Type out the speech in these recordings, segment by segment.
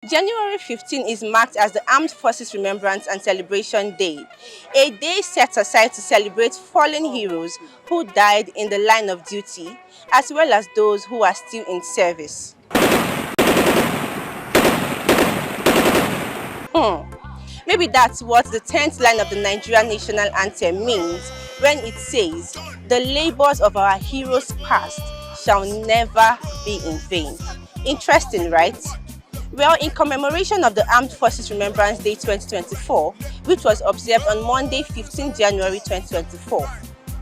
January 15 is marked as the Armed Forces Remembrance and Celebration Day, a day set aside to celebrate fallen heroes who died in the line of duty, as well as those who are still in service. Maybe that's what the 10th line of the Nigerian national anthem means when it says, "The labors of our heroes past shall never be in vain." Interesting, right? Well, in commemoration of the Armed Forces Remembrance Day 2024, which was observed on Monday, 15 January 2024,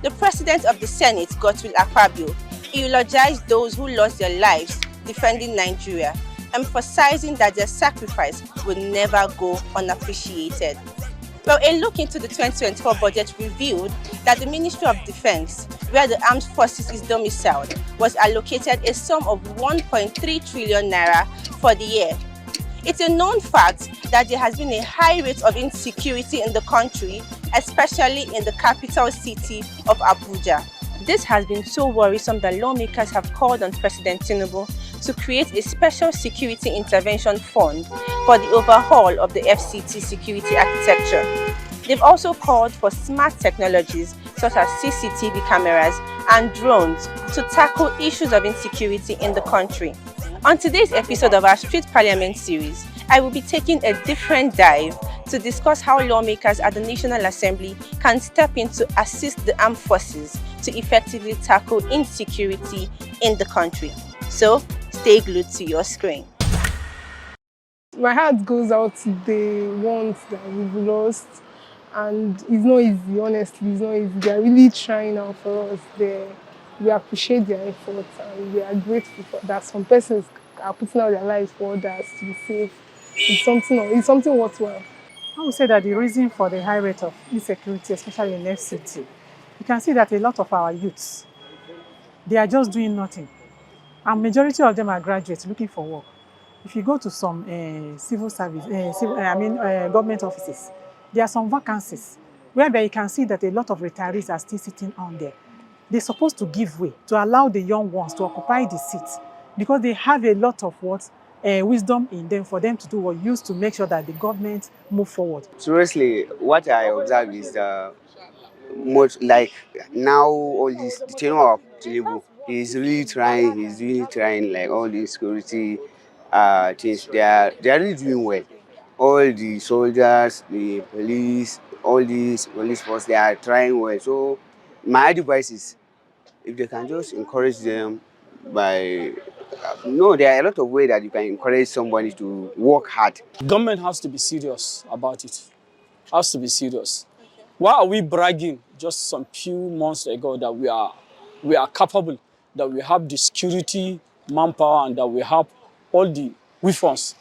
the President of the Senate, Godswill Akpabio, eulogized those who lost their lives defending Nigeria, emphasizing that their sacrifice will never go unappreciated. Well, a look into the 2024 budget revealed that the Ministry of Defense, where the Armed Forces is domiciled, was allocated a sum of 1.3 trillion naira for the year. It's a known fact that there has been a high rate of insecurity in the country, especially in the capital city of Abuja. This has been so worrisome that lawmakers have called on President Tinubu to create a special security intervention fund for the overhaul of the FCT security architecture. They've also called for smart technologies such as CCTV cameras and drones to tackle issues of insecurity in the country. On today's episode of our Street Parliament series, I will be taking a different dive to discuss how lawmakers at the National Assembly can step in to assist the armed forces to effectively tackle insecurity in the country. So, stay glued to your screen. My heart goes out to the ones that we've lost, and it's not easy, honestly, it's not easy. They're really trying out for us. We appreciate their efforts and we are grateful for that. Some persons are putting out their lives for others to be safe. It's something worthwhile. I would say that the reason for the high rate of insecurity, especially in FCT, you can see that a lot of our youths, they are just doing nothing. And majority of them are graduates looking for work. If you go to some civil service, government offices, there are some vacancies whereby you can see that a lot of retirees are still sitting on there. They're supposed to give way to allow the young ones to occupy the seats because they have a lot of wisdom in them for them to do what used to make sure that the government move forward. Seriously, what I observe is much like now all this the tenure of Tinubu, he's really trying like all these security things. They are really doing well. All the soldiers, the police, all these police force, they are trying well. So my advice is if they can just encourage them by no, there are a lot of ways that you can encourage somebody to work hard. Government has to be serious about it. Has to be serious. Why are we bragging just some few months ago that we are capable, that we have the security, manpower, and that we have all the weapons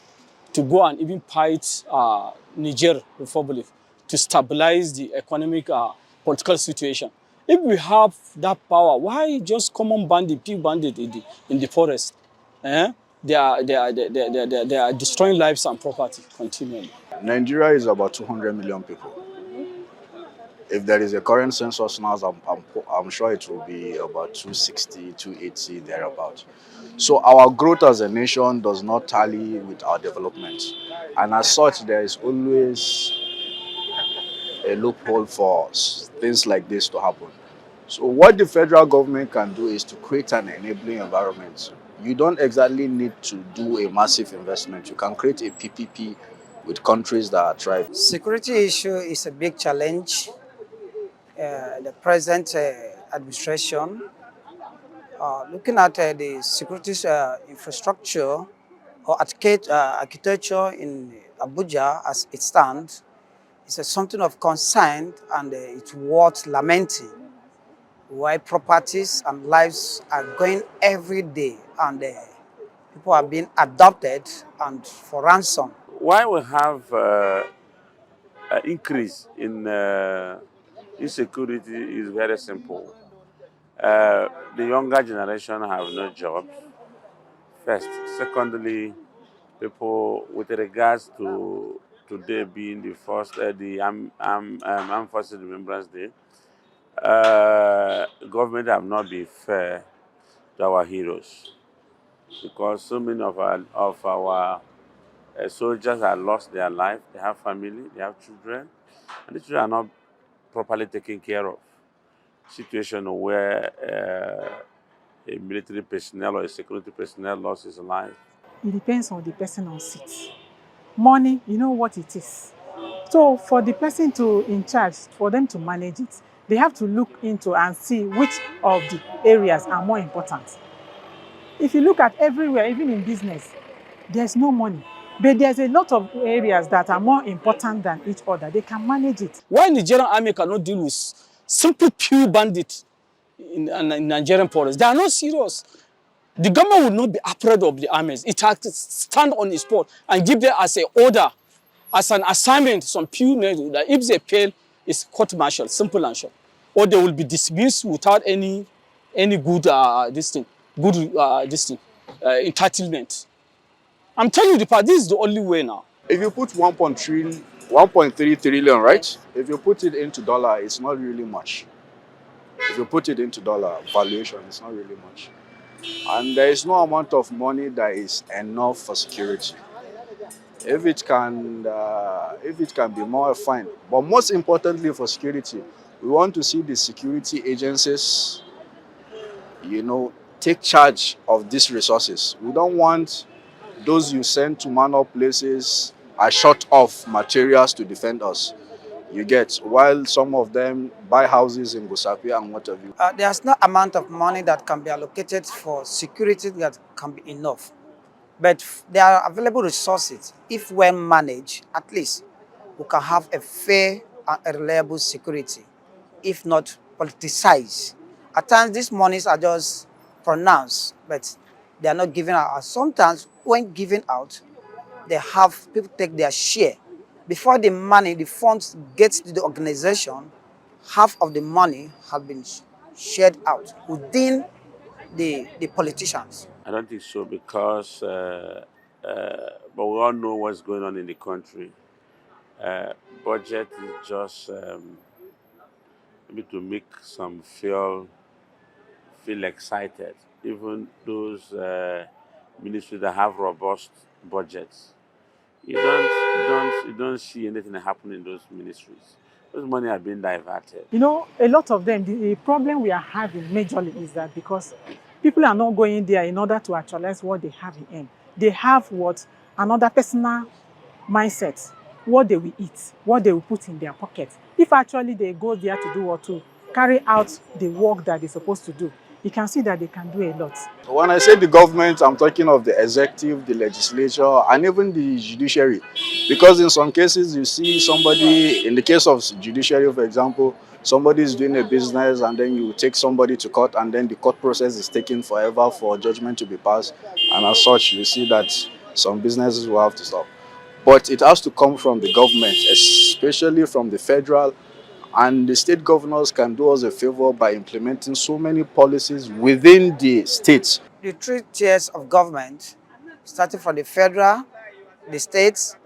to go and even fight Niger Republic to stabilize the economic political situation? If we have that power, why just common bandit, pig bandit in the forest? They are destroying lives and property continually. Nigeria is about 200 million people. If there is a current census now, I'm sure it will be about 260, 280, thereabout. So our growth as a nation does not tally with our development. And as such, there is always a loophole for things like this to happen. So what the federal government can do is to create an enabling environment. You don't exactly need to do a massive investment. You can create a PPP with countries that are thriving. Security issue is a big challenge. The present administration, looking at the security infrastructure or architecture in Abuja as it stands, it's something of concern and it's worth lamenting. Why properties and lives are going every day and people are being adopted and for ransom. Why we have an increase in insecurity is very simple. The younger generation have no jobs, first. Secondly, people with regards to today being the first, the Armed Forces Remembrance Day, government have not been fair to our heroes because so many of our Soldiers have lost their life, they have family, they have children, and the children are not properly taken care of. Situation where a military personnel or a security personnel lost his life. It depends on the person on seat. Money, you know what it is. So for the person to in charge, for them to manage it, they have to look into and see which of the areas are more important. If you look at everywhere, even in business, there's no money. But there's a lot of areas that are more important than each other. They can manage it. Why Nigerian army cannot deal with simple pew bandits in Nigerian forest? They are not serious. The government will not be afraid of the armies. It has to stand on its spot and give them as an order, as an assignment, some pew that if they fail, it's court-martial, simple and short. Or they will be dismissed without any good entitlement. I'm telling you, this is the only way now. If you put 1.3 trillion, right? If you put it into dollar, it's not really much. If you put it into dollar valuation, it's not really much. And there is no amount of money that is enough for security. If it can be more, fine. But most importantly for security, we want to see the security agencies, take charge of these resources. We don't want those you send to man up places are short of materials to defend us. You get, while some of them buy houses in Gusapi and whatever. There's no amount of money that can be allocated for security that can be enough. But there are available resources. If well managed, at least we can have a fair and a reliable security, if not politicized. At times, these monies are just pronounced, but they are not given out. Sometimes, when given out, they have people take their share. Before the money, the funds gets to the organization, half of the money have been shared out within the politicians. I don't think so because, but we all know what's going on in the country. Budget is just maybe to make some feel excited. Even those ministries that have robust budgets, you don't see anything happen in those ministries. Those money are being diverted. You know, a lot of them, the problem we are having majorly is that because people are not going there in order to actualize what they have in end. They have what? Another personal mindset, what they will eat, what they will put in their pocket. If actually they go there to do what? To carry out the work that they're supposed to do, you can see that they can do a lot. When I say the government, I'm talking of the executive, the legislature, and even the judiciary. Because in some cases, you see somebody, in the case of judiciary, for example, somebody is doing a business and then you take somebody to court and then the court process is taking forever for judgment to be passed. And as such, you see that some businesses will have to stop. But it has to come from the government, especially from the federal, and the state governors can do us a favor by implementing so many policies within the states. The three tiers of government, starting from the federal, the states,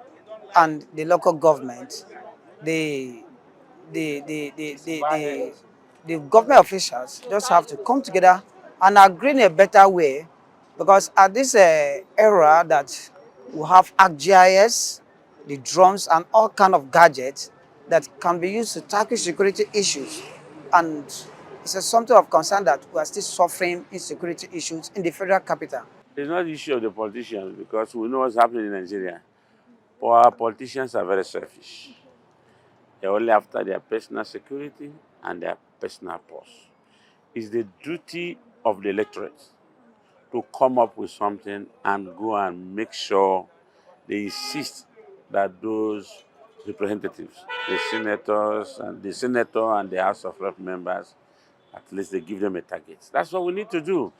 and the local government, the the government officials just have to come together and agree in a better way, because at this era that we have ArcGIS, the drones, and all kind of gadgets that can be used to tackle security issues, and it's a something of concern that we are still suffering insecurity issues in the federal capital. It's not the issue of the politicians because we know what's happening in Nigeria. But our politicians are very selfish. They're only after their personal security and their personal purse. It's the duty of the electorate to come up with something and go and make sure they insist that those representatives, the senator and the House of Rep members, at least they give them a target. That's what we need to do.